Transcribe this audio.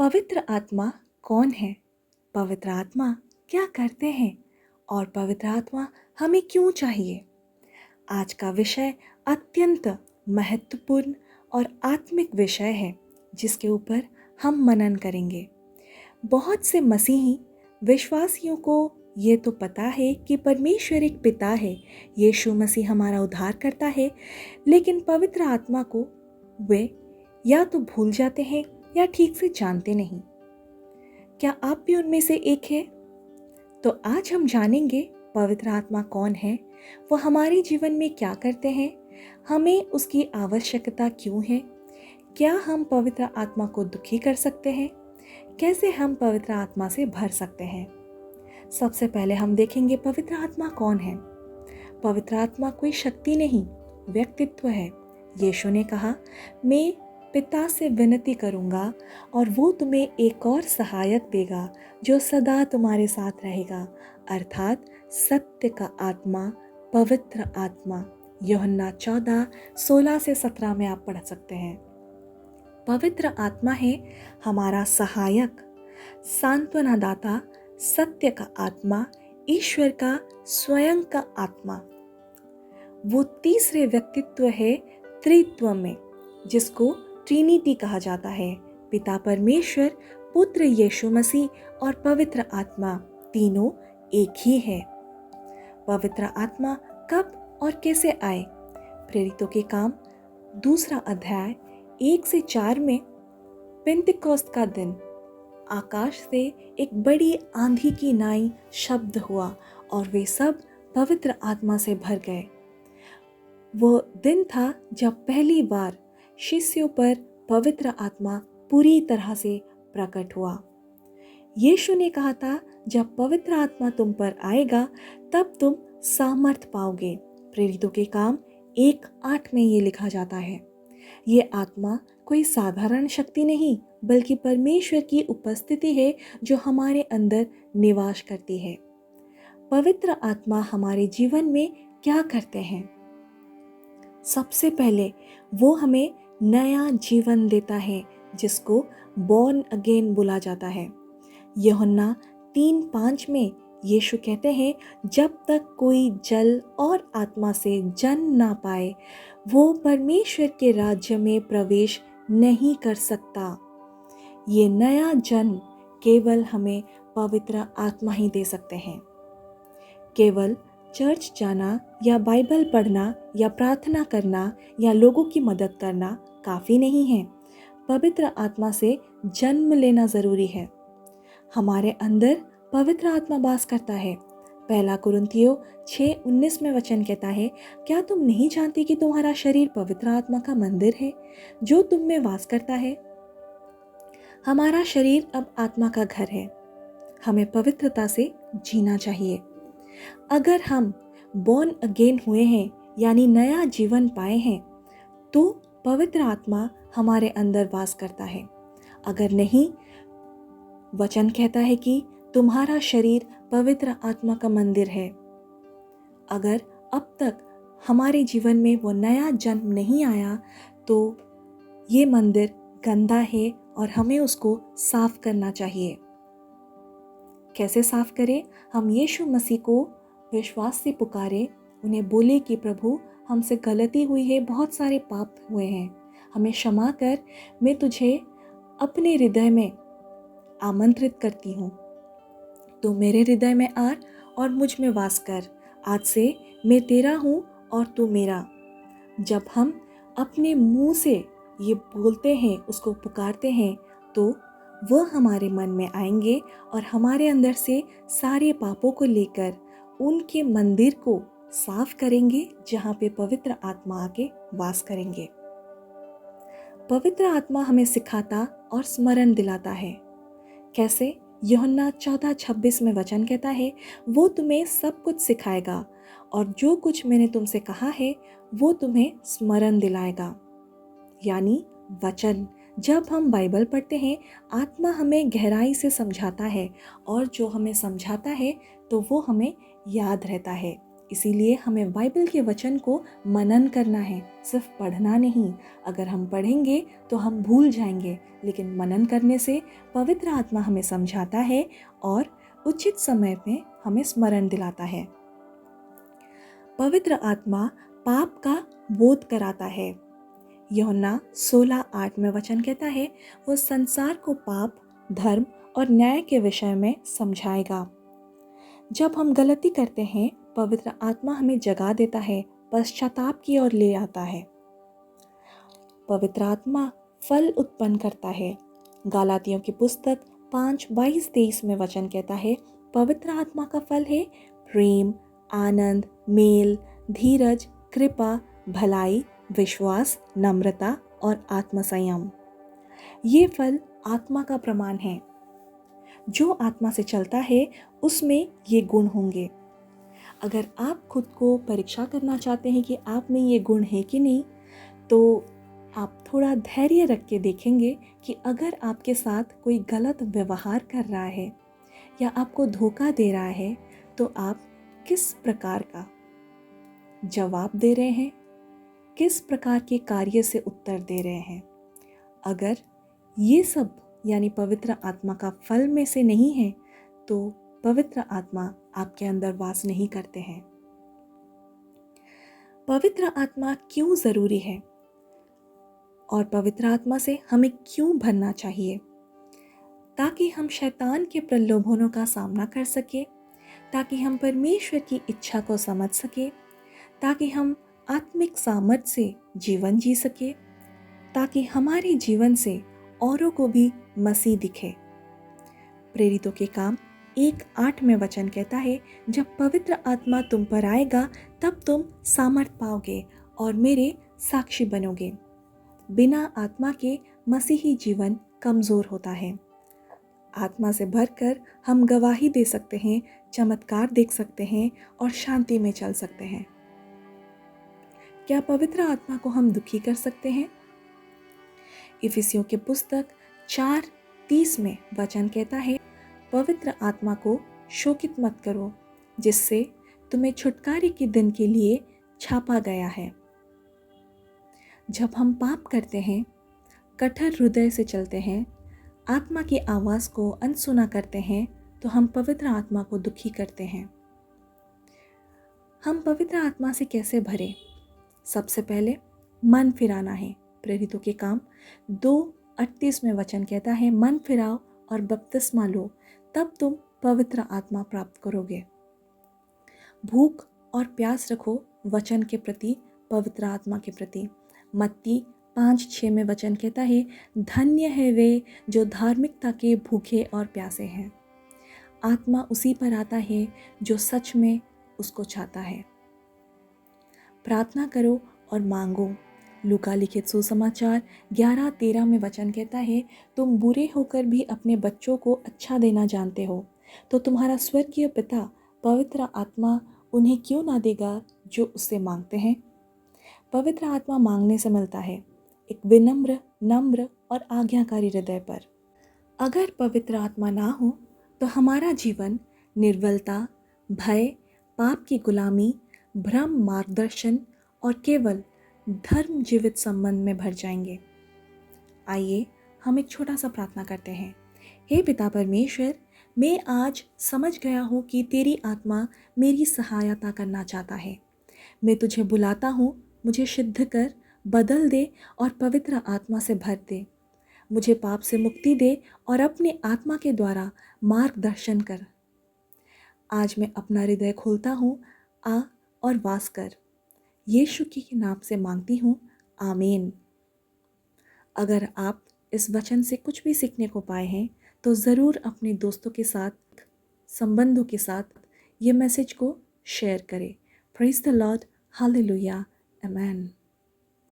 पवित्र आत्मा कौन है? पवित्र आत्मा क्या करते हैं? और पवित्र आत्मा हमें क्यों चाहिए? आज का विषय अत्यंत महत्वपूर्ण और आत्मिक विषय है जिसके ऊपर हम मनन करेंगे। बहुत से मसीही विश्वासियों को ये तो पता है कि परमेश्वर एक पिता है, यीशु मसीह हमारा उद्धार करता है, लेकिन पवित्र आत्मा को वे या तो भूल जाते हैं या ठीक से जानते नहीं। क्या आप भी उनमें से एक है? तो आज हम जानेंगे पवित्र आत्मा कौन है, वो हमारे जीवन में क्या करते हैं, हमें उसकी आवश्यकता क्यों है, क्या हम पवित्र आत्मा को दुखी कर सकते हैं, कैसे हम पवित्र आत्मा से भर सकते हैं। सबसे पहले हम देखेंगे पवित्र आत्मा कौन है। पवित्र आत्मा कोई शक्ति नहीं, व्यक्तित्व है। यीशु ने कहा, मैं पिता से विनती करूंगा और वो तुम्हें एक और सहायक देगा जो सदा तुम्हारे साथ रहेगा, अर्थात सत्य का आत्मा, पवित्र आत्मा। यूहन्ना 14:16 से 17 में आप पढ़ सकते हैं। पवित्र आत्मा है हमारा सहायक, सांत्वना दाता, सत्य का आत्मा, ईश्वर का स्वयं का आत्मा। वो तीसरे व्यक्तित्व है त्रित्व में, जिसको ट्रिनिटी कहा जाता है। पिता परमेश्वर, पुत्र यीशु मसीह और पवित्र आत्मा तीनों एक ही है। पवित्र आत्मा कब और कैसे आए? प्रेरितों के काम 2 अध्याय 1 से 4 में पेंतिकोस्त का दिन आकाश से एक बड़ी आंधी की नाई शब्द हुआ और वे सब पवित्र आत्मा से भर गए। वो दिन था जब पहली बार शिष्यों पर पवित्र आत्मा पूरी तरह से प्रकट हुआ। यीशु ने कहा था, जब पवित्र आत्मा तुम पर आएगा तब तुम सामर्थ पाओगे। प्रेरितों के काम 1:8 में ये लिखा जाता है। ये आत्मा कोई साधारण शक्ति नहीं, बल्कि परमेश्वर की उपस्थिति है जो हमारे अंदर निवास करती है। पवित्र आत्मा हमारे जीवन में क्या करते हैं? सबसे पहले वो हमें नया जीवन देता है, जिसको बॉर्न अगेन बोला जाता है। यूहन्ना 3:5 में यीशु कहते हैं, जब तक कोई जल और आत्मा से जन्म ना पाए वो परमेश्वर के राज्य में प्रवेश नहीं कर सकता। ये नया जन्म केवल हमें पवित्र आत्मा ही दे सकते हैं। केवल चर्च जाना या बाइबल पढ़ना या प्रार्थना करना या लोगों की मदद करना काफ़ी नहीं है। पवित्र आत्मा से जन्म लेना ज़रूरी है। हमारे अंदर पवित्र आत्मा वास करता है। 1 कुरिन्थियों 6:19 में वचन कहता है, क्या तुम नहीं जानती कि तुम्हारा शरीर पवित्र आत्मा का मंदिर है जो तुम में वास करता है? हमारा शरीर अब आत्मा का घर है। हमें पवित्रता से जीना चाहिए। अगर हम बॉर्न अगेन हुए हैं, यानी नया जीवन पाए हैं, तो पवित्र आत्मा हमारे अंदर वास करता है। अगर नहीं, वचन कहता है कि तुम्हारा शरीर पवित्र आत्मा का मंदिर है। अगर अब तक हमारे जीवन में वो नया जन्म नहीं आया तो ये मंदिर गंदा है और हमें उसको साफ करना चाहिए। कैसे साफ करें? हम यीशु मसीह को विश्वास से पुकारें, उन्हें बोले कि प्रभु, हमसे गलती हुई है, बहुत सारे पाप हुए हैं, हमें क्षमा कर। मैं तुझे अपने हृदय में आमंत्रित करती हूँ, तो मेरे हृदय में आ और मुझ में वास कर। आज से मैं तेरा हूँ और तू मेरा। जब हम अपने मुंह से ये बोलते हैं, उसको पुकारते हैं, तो वह हमारे मन में आएंगे और हमारे अंदर से सारे पापों को लेकर उनके मंदिर को साफ करेंगे, जहाँ पे पवित्र आत्मा आके वास करेंगे। पवित्र आत्मा हमें सिखाता और स्मरण दिलाता है। कैसे? यूहन्ना 14:26 में वचन कहता है, वो तुम्हें सब कुछ सिखाएगा और जो कुछ मैंने तुमसे कहा है वो तुम्हें स्मरण दिलाएगा। यानी वचन। जब हम बाइबल पढ़ते हैं, आत्मा हमें गहराई से समझाता है और जो हमें समझाता है तो वो हमें याद रहता है। इसीलिए हमें बाइबल के वचन को मनन करना है, सिर्फ पढ़ना नहीं। अगर हम पढ़ेंगे तो हम भूल जाएंगे, लेकिन मनन करने से पवित्र आत्मा हमें समझाता है और उचित समय में हमें स्मरण दिलाता है। पवित्र आत्मा पाप का बोध कराता है। यूहन्ना 16:8 में वचन कहता है, वो संसार को पाप, धर्म और न्याय के विषय में समझाएगा। जब हम गलती करते हैं, पवित्र आत्मा हमें जगा देता है, पश्चाताप की ओर ले आता है। पवित्र आत्मा फल उत्पन्न करता है। गलातियों की पुस्तक 5:22-23 में वचन कहता है, पवित्र आत्मा का फल है प्रेम, आनंद, मेल, धीरज, कृपा, भलाई, विश्वास, नम्रता और आत्मसंयम। ये फल आत्मा का प्रमाण है। जो आत्मा से चलता है उसमें ये गुण होंगे। अगर आप खुद को परीक्षा करना चाहते हैं कि आप में ये गुण है कि नहीं, तो आप थोड़ा धैर्य रख के देखेंगे कि अगर आपके साथ कोई गलत व्यवहार कर रहा है या आपको धोखा दे रहा है, तो आप किस प्रकार का जवाब दे रहे हैं, किस प्रकार के कार्य से उत्तर दे रहे हैं। अगर ये सब यानी पवित्र आत्मा का फल में से नहीं है, तो पवित्र आत्मा आपके अंदर वास नहीं करते हैं। पवित्र आत्मा क्यों जरूरी है और पवित्र आत्मा से हमें क्यों भरना चाहिए? ताकि हम शैतान के प्रलोभनों का सामना कर सके, ताकि हम परमेश्वर की इच्छा को समझ सके, ताकि हम आत्मिक सामर्थ से जीवन जी सके, ताकि हमारे जीवन से औरों को भी मसीह दिखे। प्रेरितों के काम 1:8 में वचन कहता है, जब पवित्र आत्मा तुम पर आएगा तब तुम सामर्थ पाओगे और मेरे साक्षी बनोगे। बिना आत्मा के मसीही जीवन कमजोर होता है। आत्मा से भरकर हम गवाही दे सकते हैं, चमत्कार देख सकते हैं और शांति में चल सकते हैं। क्या पवित्र आत्मा को हम दुखी कर सकते हैं? इफिसियों की पुस्तक 4:30 में वचन कहता है, पवित्र आत्मा को शोकित मत करो, जिससे तुम्हें छुटकारे के दिन के लिए छापा गया है। जब हम पाप करते हैं, कठोर हृदय से चलते हैं, आत्मा की आवाज़ को अनसुना करते हैं, तो हम पवित्र आत्मा को दुखी करते हैं। हम पवित्र आत्मा से कैसे भरे? सबसे पहले मन फिराना है। प्रेरितों के काम 2:38 में वचन कहता है, मन फिराओ और बपतिस्मा लो, तब तुम पवित्र आत्मा प्राप्त करोगे। भूख और प्यास रखो वचन के प्रति, पवित्र आत्मा के प्रति। मत्ती 5:6 में वचन कहता है, धन्य है वे जो धार्मिकता के भूखे और प्यासे हैं। आत्मा उसी पर आता है जो सच में उसको चाहता है। प्रार्थना करो और मांगो। लूका लिखित सुसमाचार 11:13 में वचन कहता है, तुम बुरे होकर भी अपने बच्चों को अच्छा देना जानते हो, तो तुम्हारा स्वर्गीय पिता पवित्र आत्मा उन्हें क्यों ना देगा जो उससे मांगते हैं। पवित्र आत्मा मांगने से मिलता है, एक विनम्र, नम्र और आज्ञाकारी हृदय पर। अगर पवित्र आत्मा ना हो तो हमारा जीवन निर्बलता, भय, पाप की गुलामी, भ्रम मार्गदर्शन और केवल धर्म जीवित संबंध में भर जाएंगे। आइए हम एक छोटा सा प्रार्थना करते हैं। हे पिता परमेश्वर, मैं आज समझ गया हूँ कि तेरी आत्मा मेरी सहायता करना चाहता है। मैं तुझे बुलाता हूँ, मुझे सिद्ध कर, बदल दे और पवित्र आत्मा से भर दे। मुझे पाप से मुक्ति दे और अपने आत्मा के द्वारा मार्गदर्शन कर। आज मैं अपना हृदय खोलता हूँ, आ और वास कर। यीशु के नाम से मांगती हूँ, आमीन। अगर आप इस वचन से कुछ भी सीखने को पाए हैं तो ज़रूर अपने दोस्तों के साथ, संबंधों के साथ ये मैसेज को शेयर करें। Praise the Lord, hallelujah, amen.